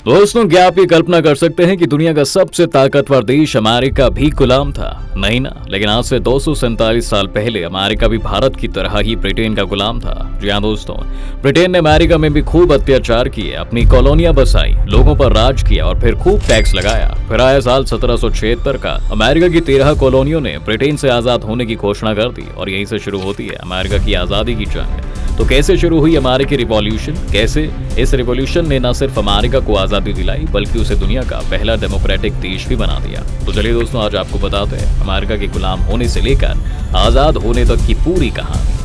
दोस्तों, क्या आप ये कल्पना कर सकते हैं कि दुनिया का सबसे ताकतवर देश अमेरिका भी गुलाम था? नहीं ना, लेकिन आज से 247 साल पहले अमेरिका भी भारत की तरह ही ब्रिटेन का गुलाम था। जी हाँ दोस्तों, ब्रिटेन ने अमेरिका में भी खूब अत्याचार किए, अपनी कॉलोनियां बसाई, लोगों पर राज किया और फिर खूब टैक्स लगाया। फिर आया साल 1776 का। अमेरिका की 13 कॉलोनियों ने ब्रिटेन से आजाद होने की घोषणा कर दी और यहीं से शुरू होती है अमेरिका की आजादी की जंग। तो कैसे शुरू हुई अमेरिकी रिवॉल्यूशन? कैसे इस रिवॉल्यूशन ने न सिर्फ अमेरिका को आजादी दिलाई बल्कि उसे दुनिया का पहला डेमोक्रेटिक देश भी बना दिया। तो चलिए दोस्तों, आज आपको बताते हैं अमेरिका के गुलाम होने से लेकर आजाद होने तक की पूरी कहानी।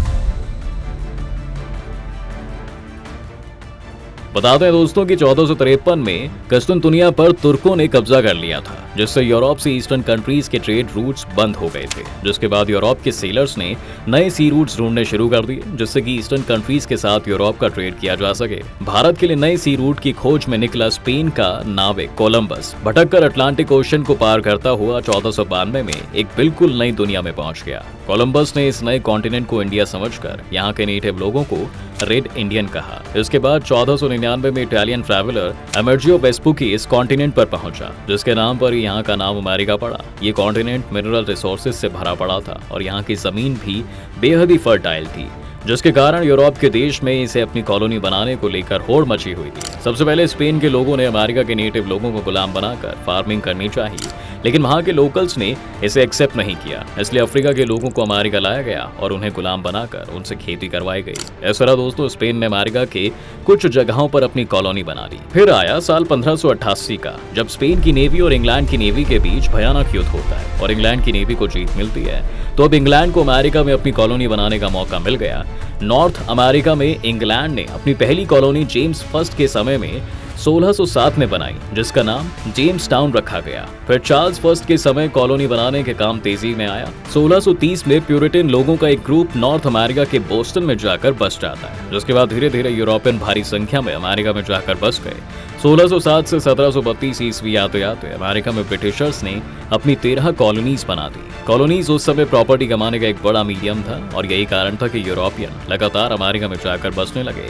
बताते हैं दोस्तों कि 1453 में कस्तुनतुनिया पर तुर्कों ने कब्जा कर लिया था, जिससे यूरोप से ईस्टर्न कंट्रीज के ट्रेड रूट्स बंद हो गए थे। जिसके बाद यूरोप के सेलर्स ने नए सी रूट्स ढूंढने शुरू कर दिए, जिससे कि ईस्टर्न कंट्रीज के साथ यूरोप का ट्रेड किया जा सके। भारत के लिए नए सी रूट की खोज में निकला स्पेन का नाविक कोलंबस भटक कर अटलांटिक ओशन को पार करता हुआ 1492 में एक बिल्कुल नई दुनिया में पहुंच गया। कोलंबस ने इस नए कॉन्टिनेंट को इंडिया समझकर यहाँ के नेटिव लोगों को रेड इंडियन कहा। इसके बाद 1499 में इटालियन ट्रैवलर अमेरिगो वेस्पुकी इस कॉन्टिनेंट पर पहुंचा, जिसके नाम पर यहाँ का नाम अमेरिका पड़ा। ये कॉन्टिनेंट मिनरल रिसोर्सेज से भरा पड़ा था और यहाँ की जमीन भी बेहद ही फर्टाइल थी, जिसके कारण यूरोप के देश में इसे अपनी कॉलोनी बनाने को लेकर होड़ मची हुई थी। सबसे पहले स्पेन के लोगों ने अमेरिका के नेटिव लोगों को गुलाम बनाकर फार्मिंग करनी चाहिए, लेकिन वहां के लोकल्स ने इसे एक्सेप्ट नहीं किया। इसलिए अफ्रीका के लोगों को अमेरिका लाया गया और उन्हें गुलाम बनाकर उनसे खेती करवाई गई। इस तरह दोस्तों स्पेन ने अमेरिका के कुछ जगहों पर अपनी कॉलोनी बना ली। फिर आया साल 1588 का, जब स्पेन की नेवी और इंग्लैंड की नेवी के बीच भयानक युद्ध होता है और इंग्लैंड की नेवी को जीत मिलती है। तो अब इंग्लैंड को अमेरिका में अपनी कॉलोनी बनाने का मौका मिल गया। नॉर्थ अमेरिका में इंग्लैंड ने अपनी पहली कॉलोनी जेम्स फर्स्ट के समय में 1607 में बनाई, जिसका नाम जेम्स टाउन रखा गया। फिर चार्ल्स फर्स्ट के समय कॉलोनी बनाने के काम तेजी में आया। 1630 में प्यूरिटन लोगों का एक ग्रुप नॉर्थ अमेरिका के बोस्टन में जाकर बस जाता है, जिसके बाद धीरे धीरे यूरोपियन भारी संख्या में अमेरिका में जाकर बस गए। 1607 से 1732 ईस्वी आते आते अमेरिका में ब्रिटिशर्स ने अपनी 13 कॉलोनीज बना दी। कॉलोनीज उस समय प्रॉपर्टी कमाने का एक बड़ा मीडियम था और यही कारण था कि यूरोपियन लगातार अमेरिका में जाकर बसने लगे।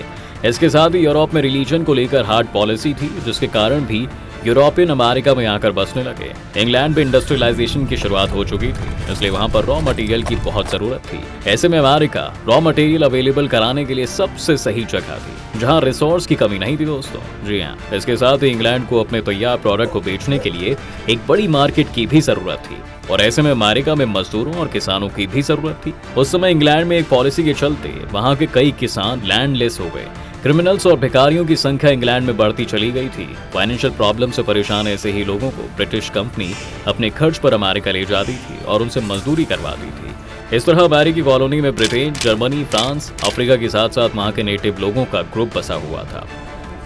इसके साथ ही यूरोप में रिलीजन को लेकर हार्ड पॉलिसी थी, जिसके कारण भी यूरोपियन अमेरिका में आकर बसने लगे। इंग्लैंड में इंडस्ट्रियलाइजेशन की शुरुआत हो चुकी थी, इसलिए वहां पर रॉ मटेरियल की बहुत जरूरत थी। ऐसे में अमेरिका रॉ मटेरियल अवेलेबल कराने के लिए सबसे सही जगह थी, जहां रिसोर्स की कमी नहीं थी दोस्तों। जी हाँ, इसके साथ ही इंग्लैंड को अपने तैयार प्रोडक्ट को बेचने के लिए एक बड़ी मार्केट की भी जरूरत थी और ऐसे में अमेरिका में मजदूरों और किसानों की भी जरूरत थी। उस समय इंग्लैंड में एक पॉलिसी के चलते वहां के कई किसान लैंडलेस हो गए। क्रिमिनल्स और भिखारियों की संख्या इंग्लैंड में बढ़ती चली गई थी। फाइनेंशियल प्रॉब्लम से परेशान ऐसे ही लोगों को ब्रिटिश कंपनी अपने खर्च पर अमेरिका ले जाती थी और उनसे मजदूरी करवाती थी। इस तरह अमेरिकी कॉलोनी में ब्रिटेन, जर्मनी, फ्रांस, अफ्रीका के साथ साथ वहां के नेटिव लोगों का ग्रुप बसा हुआ था।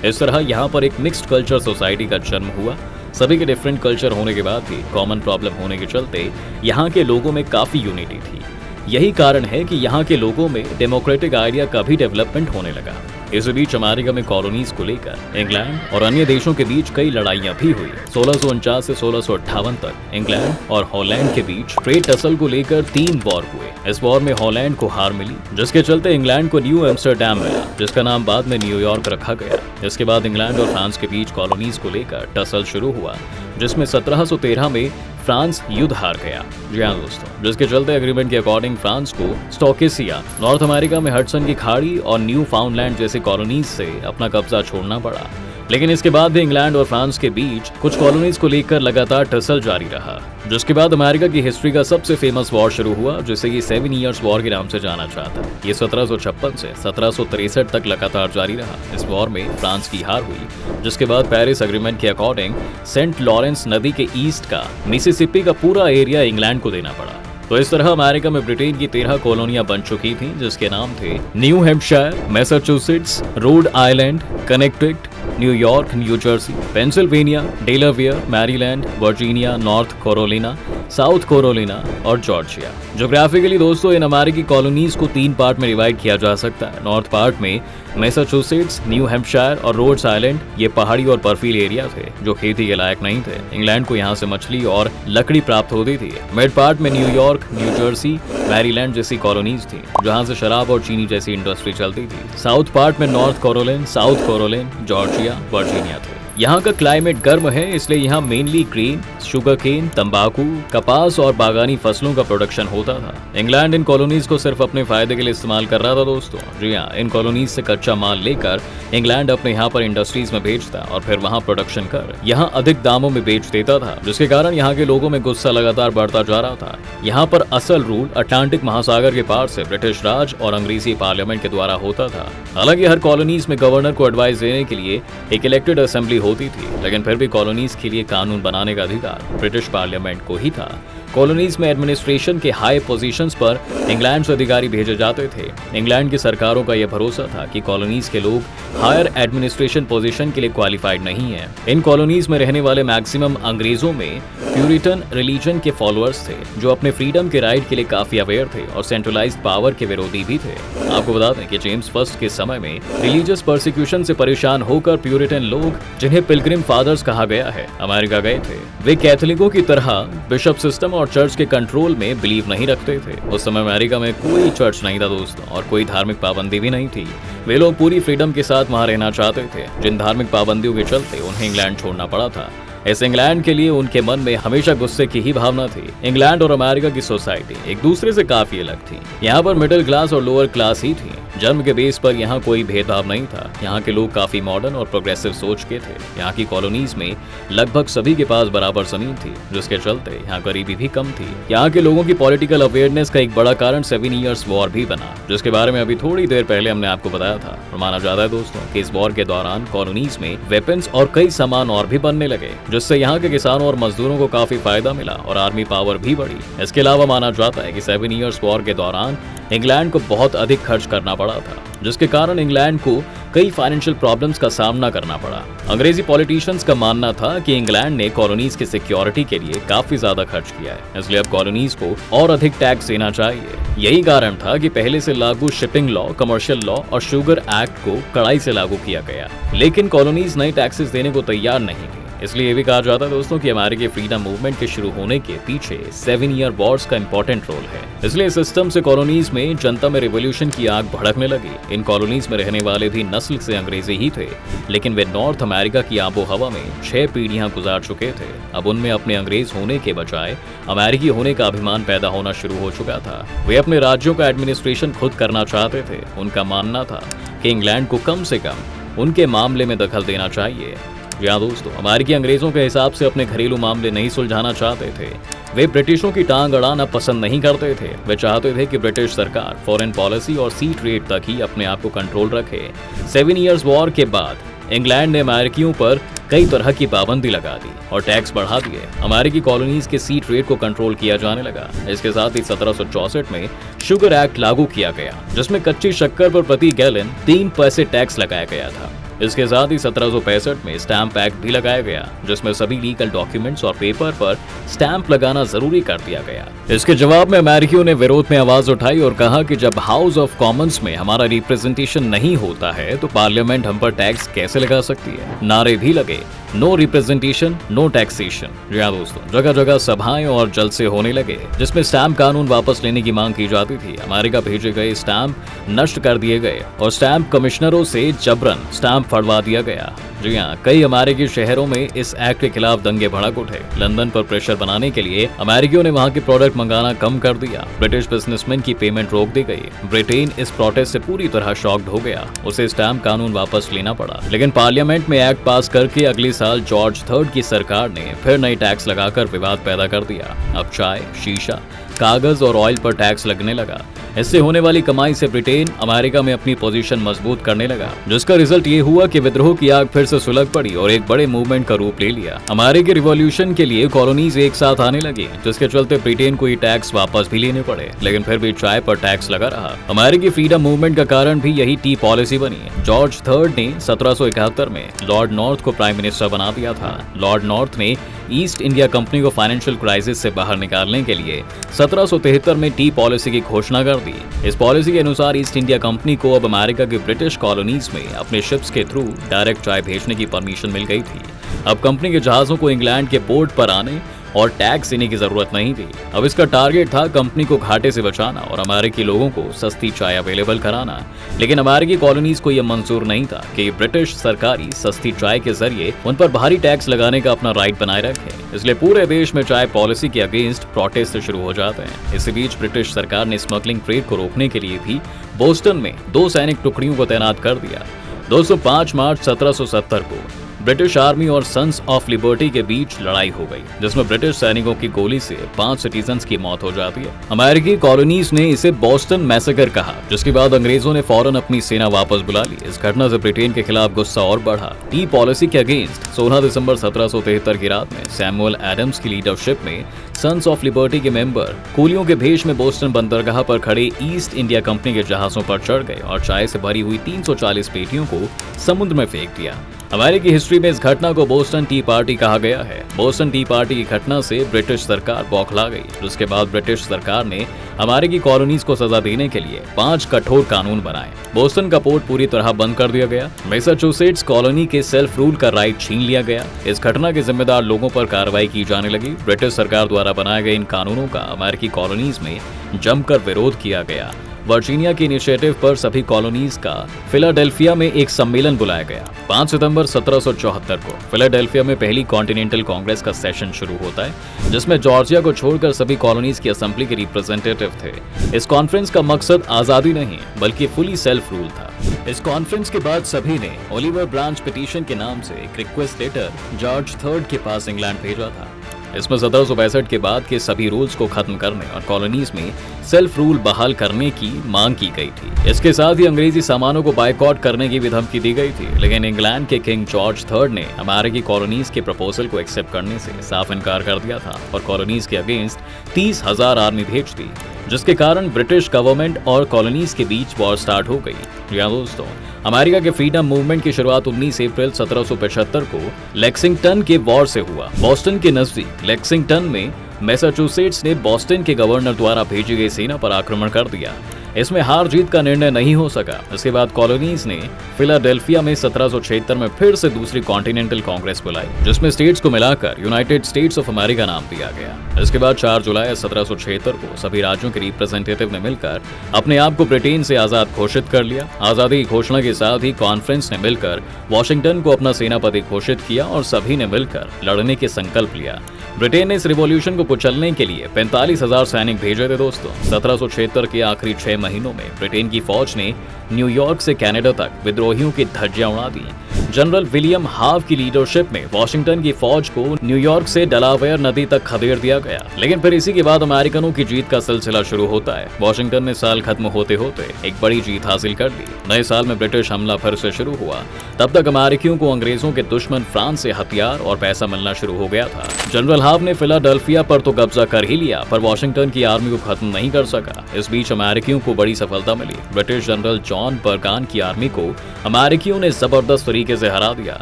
इस तरह यहाँ पर एक मिक्स्ड कल्चर सोसाइटी का जन्म हुआ। सभी के डिफरेंट कल्चर होने के बाद भी कॉमन प्रॉब्लम होने के चलते यहाँ के लोगों में काफी यूनिटी थी। यही कारण है कि यहाँ के लोगों में डेमोक्रेटिक आइडिया का भी डेवलपमेंट होने लगा। इस बीच अमेरिका में कॉलोनीज को लेकर इंग्लैंड और अन्य देशों के बीच कई लड़ाइयां भी हुई। 1649 से 1658 तक इंग्लैंड और हॉलैंड के बीच ट्रेड टसल को लेकर 3 वॉर हुए। इस वॉर में हॉलैंड को हार मिली, जिसके चलते इंग्लैंड को न्यू एम्स्टरडैम मिला, जिसका नाम बाद में न्यूयॉर्क रखा गया। इसके बाद इंग्लैंड और फ्रांस के बीच कॉलोनीज को लेकर टसल शुरू हुआ, जिसमें 1713 में फ्रांस युद्ध हार गया। जी हाँ दोस्तों, जिसके चलते एग्रीमेंट के अकॉर्डिंग फ्रांस को स्टोकेसिया, नॉर्थ अमेरिका में हडसन की खाड़ी और न्यू फाउंडलैंड जैसे कॉलोनीज से अपना कब्जा छोड़ना पड़ा। लेकिन इसके बाद भी इंग्लैंड और फ्रांस के बीच कुछ कॉलोनीज को लेकर लगातार टसल जारी रहा, जिसके बाद अमेरिका की हिस्ट्री का सबसे फेमस वॉर शुरू हुआ, जिसे कि 7 ईयर्स वॉर के नाम से जाना जाता है। ये 1756 से 1763 तक लगातार जारी रहा। इस वॉर में फ्रांस की हार हुई, जिसके बाद पेरिस एग्रीमेंट के अकॉर्डिंग सेंट लॉरेंस नदी के ईस्ट का मिसिसिपी का पूरा एरिया इंग्लैंड को देना पड़ा। तो इस तरह अमेरिका में ब्रिटेन की 13 कॉलोनियां बन चुकी थीं, जिसके नाम थे new Hampshire, Massachusetts, Rhode Island, Connecticut, New York, new Jersey, Pennsylvania, Delaware, Maryland, Virginia, north Carolina, south Carolina और जॉर्जिया। ज्योग्राफिकली दोस्तों इन अमेरिकी कॉलोनीज को 3 पार्ट में डिवाइड किया जा सकता है। नॉर्थ पार्ट में मैसाचुसेट्स, न्यू हैम्पशायर और रोड्स आइलैंड, ये पहाड़ी और बर्फील एरिया थे जो खेती के लायक नहीं थे। इंग्लैंड को यहाँ से मछली और लकड़ी प्राप्त होती थी। मिड पार्ट में न्यूयॉर्क, न्यू जर्सी, मैरीलैंड जैसी कॉलोनीज थी, जहाँ से शराब और चीनी जैसी इंडस्ट्री चलती थी। साउथ पार्ट में North Carolina, South Carolina, Georgia, Virginia थे। यहाँ का क्लाइमेट गर्म है, इसलिए यहाँ मेनली ग्रेन, शुगर केन, तंबाकू, कपास और बागानी फसलों का प्रोडक्शन होता था। इंग्लैंड इन कॉलोनीज को सिर्फ अपने फायदे के लिए इस्तेमाल कर रहा था दोस्तों। जी हाँ, इन कॉलोनीज से कच्चा माल लेकर इंग्लैंड अपने यहाँ पर इंडस्ट्रीज में बेचता और फिर वहाँ प्रोडक्शन कर यहाँ अधिक दामों में बेच देता था, जिसके कारण यहाँ के लोगों में गुस्सा लगातार बढ़ता जा रहा था। यहाँ पर असल रूल अटलांटिक महासागर के पार से ब्रिटिश राज और अंग्रेजी पार्लियामेंट के द्वारा होता था। हालांकि हर कॉलोनीज में गवर्नर को एडवाइस देने के लिए एक इलेक्टेड असेंबली होती थी, लेकिन फिर भी कॉलोनीज के लिए कानून बनाने का अधिकार ब्रिटिश पार्लियामेंट को ही था। कॉलोनीज में एडमिनिस्ट्रेशन के हाई पोजीशंस पर इंग्लैंड से अधिकारी भेजे जाते थे। इंग्लैंड की सरकारों का यह भरोसा था कि कॉलोनीज के लोग हायर एडमिनिस्ट्रेशन पोजीशन के लिए क्वालिफाइड नहीं है। इन कॉलोनीज में रहने वाले मैक्सिमम अंग्रेजों में प्यूरिटन रिलीजन के फॉलोअर्स थे, जो अपने फ्रीडम के राइट के लिए काफी अवेयर थे और सेंट्रलाइज्ड पावर के विरोधी भी थे। आपको बता दें कि जेम्स फर्स्ट के समय में रिलीजियस परसिक्यूशन से परेशान होकर प्यूरिटन लोग, जिन्हें पिलग्रिम फादर्स कहा गया है, अमेरिका गए थे। वे कैथोलिकों की तरह बिशप सिस्टम और चर्च के कंट्रोल में बिलीव नहीं रखते थे। उस समय अमेरिका में कोई चर्च नहीं था दोस्तों, और कोई धार्मिक पाबंदी भी नहीं थी। वे लोग पूरी फ्रीडम के साथ वहां रहना चाहते थे, जिन धार्मिक पाबंदियों के चलते उन्हें इंग्लैंड छोड़ना पड़ा था। इस इंग्लैंड के लिए उनके मन में हमेशा गुस्से की ही भावना थी। इंग्लैंड और अमेरिका की सोसाइटी एक दूसरे से काफी अलग थी। यहाँ पर मिडिल क्लास और लोअर क्लास ही थी। जन्म के बेस पर यहाँ कोई भेदभाव नहीं था। यहाँ के लोग काफी मॉडर्न और प्रोग्रेसिव सोच के थे। यहाँ की कॉलोनीज में लगभग सभी के पास बराबर जमीन थी, जिसके चलते यहाँ गरीबी भी कम थी। यहाँ के लोगों की पॉलिटिकल अवेयरनेस का एक बड़ा कारण 7 ईयर्स वॉर भी बना, जिसके बारे में अभी थोड़ी देर पहले हमने आपको बताया था। और माना जाता है दोस्तों कि इस वॉर के दौरान कॉलोनीज में वेपन्स और कई सामान और भी बनने लगे, जिससे यहाँ के किसानों और मजदूरों को काफी फायदा मिला और आर्मी पावर भी बढ़ी। इसके अलावा माना जाता है कि 7 ईयर्स वॉर के दौरान इंग्लैंड को बहुत अधिक खर्च करना पड़ा था, जिसके कारण इंग्लैंड को कई फाइनेंशियल प्रॉब्लम्स का सामना करना पड़ा। अंग्रेजी पॉलिटिशियंस का मानना था कि इंग्लैंड ने कॉलोनीज की सिक्योरिटी के लिए काफी ज्यादा खर्च किया है, इसलिए अब कॉलोनीज को और अधिक टैक्स देना चाहिए। यही कारण था कि पहले से लागू शिपिंग लॉ, कमर्शियल लॉ और शुगर एक्ट को कड़ाई से लागू किया गया, लेकिन कॉलोनीज नए टैक्सेस देने को तैयार नहीं थी। इसलिए ये भी कहा जाता है दोस्तों कि अमेरिकी फ्रीडम मूवमेंट के शुरू होने के पीछे 7 ईयर वॉर्स का इंपॉर्टेंट रोल है। इसलिए सिस्टम से कॉलोनीज में जनता में रिवॉल्यूशन की आग भड़कने लगी। इन कॉलोनीज में रहने वाले भी नस्ल से अंग्रेजी ही थे, लेकिन वे नॉर्थ अमेरिका की आबो हवा में 6 पीढ़ियां गुजार चुके थे। अब उनमें अपने अंग्रेज होने के बजाय अमेरिकी होने का अभिमान पैदा होना शुरू हो चुका था। वे अपने राज्यों का एडमिनिस्ट्रेशन खुद करना चाहते थे। उनका मानना था कि इंग्लैंड को कम से कम उनके मामले में दखल देना चाहिए। यहाँ दोस्तों, अमेरिकी अंग्रेजों के हिसाब से अपने घरेलू मामले नहीं सुलझाना चाहते थे। वे ब्रिटिशों की टांग अड़ाना पसंद नहीं करते थे। वे चाहते थे कि ब्रिटिश सरकार फॉरेन पॉलिसी और सी ट्रेड तक ही अपने आप को कंट्रोल रखे। 7 ईयर्स वॉर के बाद इंग्लैंड ने अमेरिकियों पर कई तरह की पाबंदी लगा दी और टैक्स बढ़ा दिए। अमेरिकी कॉलोनीज के सी ट्रेड को कंट्रोल किया जाने लगा। इसके साथ ही 1764 में शुगर एक्ट लागू किया गया, जिसमें कच्ची शक्कर पर प्रति गैलन 3 पैसे टैक्स लगाया गया था। इसके साथ ही 1765 में स्टैंप एक्ट भी लगाया गया, जिसमें सभी लीगल डॉक्यूमेंट्स और पेपर पर स्टैंप लगाना जरूरी कर दिया गया। इसके जवाब में अमेरिकियों ने विरोध में आवाज उठाई और कहा कि जब हाउस ऑफ कॉमन्स में हमारा रिप्रेजेंटेशन नहीं होता है तो पार्लियामेंट हम पर टैक्स कैसे लगा सकती है। नारे भी लगे, नो रिप्रेजेंटेशन नो टैक्सेशन। जी हाँ दोस्तों, जगह जगह सभाएं और जलसे होने लगे, जिसमें स्टैंप कानून वापस लेने की मांग की जाती थी। अमेरिका भेजे गए स्टैंप नष्ट कर दिए गए और स्टैंप कमिश्नरों से जबरन स्टैंप फड़वा दिया गया। जी हाँ, कई अमेरिकी शहरों में इस एक्ट के खिलाफ दंगे भड़क उठे। लंदन पर प्रेशर बनाने के लिए अमेरिकियों ने वहां के प्रोडक्ट मंगाना कम कर दिया। ब्रिटिश बिजनेसमैन की पेमेंट रोक दी गई। ब्रिटेन इस प्रोटेस्ट से पूरी तरह शॉक्ड हो गया। उसे स्टैंप कानून वापस लेना पड़ा, लेकिन पार्लियामेंट में एक्ट पास करके अगले साल जॉर्ज III की सरकार ने फिर नई टैक्स लगाकर विवाद पैदा कर दिया। अब चाय, शीशा, कागज और ऑयल पर टैक्स लगने लगा। इससे होने वाली कमाई से ब्रिटेन अमेरिका में अपनी पोजीशन मजबूत करने लगा, जिसका रिजल्ट ये हुआ कि विद्रोह की आग फिर से सुलग पड़ी और एक बड़े मूवमेंट का रूप ले लिया। अमेरिकी रिवॉल्यूशन के लिए कॉलोनीज एक साथ आने लगी, जिसके चलते ब्रिटेन को ये टैक्स वापस भी लेने पड़े, लेकिन फिर भी चाय पर टैक्स लगा रहा। अमेरिकी फ्रीडम मूवमेंट का कारण भी यही टी पॉलिसी बनी। जॉर्ज III ने 1771 में लॉर्ड नॉर्थ को प्राइम मिनिस्टर बना दिया था। लॉर्ड नॉर्थ ने ईस्ट इंडिया कंपनी को फाइनेंशियल क्राइसिस से बाहर निकालने के लिए 1773 में टी पॉलिसी की घोषणा कर दी। इस पॉलिसी के अनुसार ईस्ट इंडिया कंपनी को अब अमेरिका के ब्रिटिश कॉलोनीज में अपने शिप्स के थ्रू डायरेक्ट चाय भेजने की परमिशन मिल गई थी। अब कंपनी के जहाजों को इंग्लैंड के पोर्ट पर आने और टैक्स देने की जरूरत नहीं थी। अब इसका टारगेट था कंपनी को घाटे से बचाना और अमेरिकी लोगों को सस्ती चाय अवेलेबल कराना। लेकिन अमेरिकी कॉलोनीज को यह मंजूर नहीं था कि ब्रिटिश सरकारी सस्ती चाय के जरिए उन पर भारी टैक्स लगाने का अपना राइट बनाए रखे। इसलिए पूरे देश में चाय पॉलिसी के अगेंस्ट प्रोटेस्ट शुरू हो जाते हैं। इसी बीच ब्रिटिश सरकार ने स्मगलिंग ट्रेड को रोकने के लिए भी बोस्टन में 2 सैनिक टुकड़ियों को तैनात कर दिया। दोस्तों 5 मार्च 1770 को ब्रिटिश आर्मी और सन्स ऑफ लिबर्टी के बीच लड़ाई हो गई, जिसमें ब्रिटिश सैनिकों की गोली से 5 सिटीजन्स की मौत हो जाती है। अमेरिकी कॉलोनीज ने इसे बोस्टन मैसेकर कहा, जिसके बाद अंग्रेजों ने फौरन अपनी सेना वापस बुला ली। इस घटना से ब्रिटेन के खिलाफ गुस्सा और बढ़ा। टी पॉलिसी के अगेंस्ट 16 दिसंबर 1773 की रात में सैमुअल एडम्स की लीडरशिप में सन्स ऑफ लिबर्टी के मेंबर कुलियों के भेष में बोस्टन बंदरगाह पर खड़े ईस्ट इंडिया कंपनी के जहाजों पर चढ़ गए और चाय से भरी हुई 340 पेटियों को समुद्र में फेंक दिया। अमेरिकी हिस्ट्री में इस घटना को बोस्टन टी पार्टी कहा गया है। बोस्टन टी पार्टी की घटना से ब्रिटिश सरकार बौखला गई, जिसके बाद ब्रिटिश सरकार ने अमेरिकी कॉलोनीज को सजा देने के लिए 5 कठोर कानून बनाए। बोस्टन का पोर्ट पूरी तरह बंद कर दिया गया। मैसाचुसेट्स कॉलोनी के सेल्फ रूल का राइट छीन लिया गया। इस घटना के जिम्मेदार लोगों पर कार्रवाई की जाने लगी। ब्रिटिश सरकार द्वारा बनाए गए इन कानूनों का अमेरिकी कॉलोनीज में जमकर विरोध किया गया। वर्जीनिया के इनिशिएटिव पर सभी कॉलोनीज का फिलाडेल्फिया में एक सम्मेलन बुलाया गया। 5 सितंबर 1774 को फिलाडेल्फिया में पहली कॉन्टिनेंटल कांग्रेस का सेशन शुरू होता है, जिसमें जॉर्जिया को छोड़कर सभी कॉलोनीज की असेंबली के रिप्रेजेंटेटिव थे। इस कॉन्फ्रेंस का मकसद आजादी नहीं बल्कि फुली सेल्फ रूल था। इस कॉन्फ्रेंस के बाद सभी ने ओलिवर ब्रांच पिटीशन के नाम से एक रिक्वेस्ट लेटर जॉर्ज III के पास इंग्लैंड भेजा था। इसमें 1762 के बाद के सभी रूल्स को खत्म करने और कॉलोनीज में सेल्फ रूल बहाल करने की मांग की गई थी। इसके साथ ही अंग्रेजी सामानों को बायकॉट करने की भी धमकी दी गई थी। लेकिन इंग्लैंड के किंग जॉर्ज III ने अमेरिकी कॉलोनीज के प्रपोजल को एक्सेप्ट करने से साफ इनकार कर दिया था और कॉलोनीज के अगेंस्ट 30,000 आर्मी भेज दी, जिसके कारण ब्रिटिश गवर्नमेंट और कॉलोनीज के बीच वॉर स्टार्ट हो गई। या दोस्तों, अमेरिका के फ्रीडम मूवमेंट की शुरुआत 19 अप्रैल 1775 को लेक्सिंगटन के वॉर से हुआ। बोस्टन के नजदीक लेक्सिंगटन में मैसाचुसेट्स ने बोस्टन के गवर्नर द्वारा भेजी गई सेना पर आक्रमण कर दिया। इसमें हार जीत का निर्णय नहीं हो सका। इसके बाद कॉलोनीज ने फिलाडेल्फिया में 1776 में फिर से दूसरी कॉन्टिनेंटल कांग्रेस बुलाई, जिसमें स्टेट्स को मिलाकर यूनाइटेड स्टेट्स ऑफ अमेरिका नाम दिया गया। इसके बाद 4 जुलाई 1776 को सभी राज्यों के रिप्रेजेंटेटिव ने मिलकर अपने आप को ब्रिटेन से आजाद घोषित कर लिया। आजादी की घोषणा के साथ ही कॉन्फ्रेंस ने मिलकर वॉशिंगटन को अपना सेनापति घोषित किया और सभी ने मिलकर लड़ने के संकल्प लिया। ब्रिटेन ने इस रिवॉल्यूशन को कुचलने के लिए 45,000 सैनिक भेजे थे। दोस्तों 1776 के आखिरी 6 महीनों में ब्रिटेन की फौज ने न्यूयॉर्क से कनाडा तक विद्रोहियों की धज्जियां उड़ा दी। जनरल विलियम हाव की लीडरशिप में वॉशिंगटन की फौज को न्यूयॉर्क से डेलावेयर नदी तक खदेड़ दिया गया। लेकिन फिर इसी के बाद अमेरिकनों की जीत का सिलसिला शुरू होता है। वॉशिंगटन ने साल खत्म होते होते एक बड़ी जीत हासिल कर ली। नए साल में ब्रिटिश हमला फिर से शुरू हुआ। तब तक अमेरिकियों को अंग्रेजों के दुश्मन फ्रांस से हथियार और पैसा मिलना शुरू हो गया था। जनरल हाव ने फिलाडेल्फिया पर तो कब्जा कर ही लिया, पर वॉशिंगटन की आर्मी को खत्म नहीं कर सका। इस बीच अमेरिकियों को बड़ी सफलता मिली। ब्रिटिश जनरल जॉन बर्गान की आर्मी को अमेरिकियों ने जबरदस्त तरीके से हरा दिया।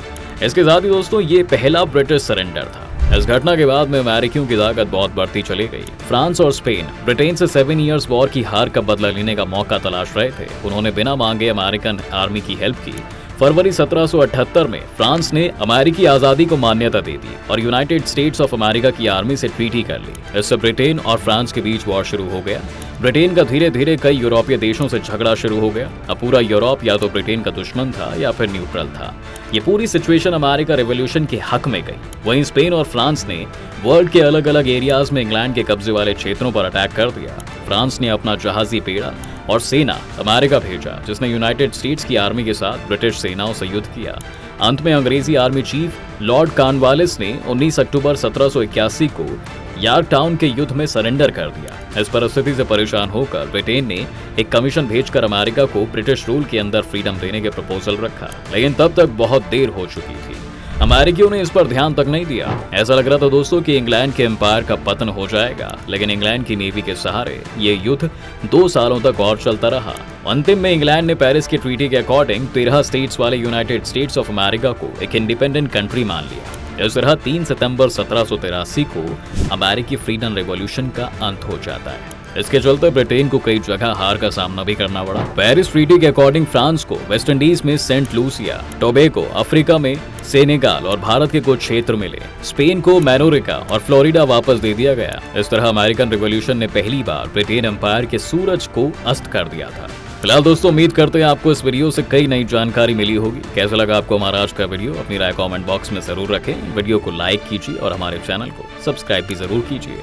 इसके साथ ही दोस्तों ये पहला ब्रिटिश सरेंडर था। इस घटना के बाद में अमेरिकियों की ताकत बहुत बढ़ती चली गई। फ्रांस और स्पेन ब्रिटेन से 7 इयर्स वॉर की हार का बदला लेने का मौका तलाश रहे थे। उन्होंने बिना मांगे अमेरिकन आर्मी की हेल्प की। फरवरी 1778 में फ्रांस ने अमेरिकी आजादी को मान्यता दे दी और यूनाइटेड स्टेट्स ऑफ अमेरिका की आर्मी से ट्रीटी कर ली। इससे ब्रिटेन और फ्रांस के बीच वॉर शुरू हो गया। ब्रिटेन का धीरे धीरे कई यूरोपीय देशों से झगड़ा शुरू हो गया। अब पूरा यूरोप या तो ब्रिटेन का दुश्मन था या फिर न्यूट्रल था। ये पूरी सिचुएशन अमेरिका रिवॉल्यूशन के हक में गई। वहीं स्पेन और फ्रांस ने वर्ल्ड के अलग अलग एरियाज में इंग्लैंड के कब्जे वाले क्षेत्रों पर अटैक कर दिया। फ्रांस ने अपना जहाजी बेड़ा और सेना अमेरिका भेजा, जिसने यूनाइटेड स्टेट्स की आर्मी के साथ ब्रिटिश सेनाओं से युद्ध किया। अंत में अंग्रेजी आर्मी चीफ लॉर्ड कॉर्नवालिस ने 19 अक्टूबर 1781 को यॉर्कटाउन के युद्ध में सरेंडर कर दिया। इस परिस्थिति से परेशान होकर ब्रिटेन ने एक कमीशन भेजकर अमेरिका को ब्रिटिश रूल के अंदर फ्रीडम देने के प्रपोजल रखा, लेकिन तब तक बहुत देर हो चुकी थी। अमेरिकियों ने इस पर ध्यान तक नहीं दिया। ऐसा लग रहा था दोस्तों कि इंग्लैंड के एम्पायर का पतन हो जाएगा, लेकिन इंग्लैंड की नेवी के सहारे ये युद्ध 2 सालों तक और चलता रहा। अंतिम में इंग्लैंड ने पेरिस की ट्रीटी के अकॉर्डिंग 13 स्टेट्स वाले यूनाइटेड स्टेट्स ऑफ अमेरिका को एक इंडिपेंडेंट कंट्री मान लिया। इस तरह 3 सितंबर 1783 को अमेरिकी फ्रीडम रिवॉल्यूशन का अंत हो जाता है। इसके चलते ब्रिटेन को कई जगह हार का सामना भी करना पड़ा। पेरिस ट्रीटी के अकॉर्डिंग फ्रांस को वेस्ट इंडीज में सेंट लूसिया, टोबैगो, अफ्रीका में सेनेगाल और भारत के कुछ क्षेत्र मिले। स्पेन को मैनोरिका और फ्लोरिडा वापस दे दिया गया। इस तरह अमेरिकन रिवॉल्यूशन ने पहली बार ब्रिटेन एम्पायर के सूरज को अस्त कर दिया था। फिलहाल दोस्तों, उम्मीद करते हैं आपको इस वीडियो से कई नई जानकारी मिली होगी। कैसा लगा आपको हमारा आज का वीडियो? अपनी राय कमेंट बॉक्स में जरूर रखें। वीडियो को लाइक कीजिए और हमारे चैनल को सब्सक्राइब भी जरूर कीजिए।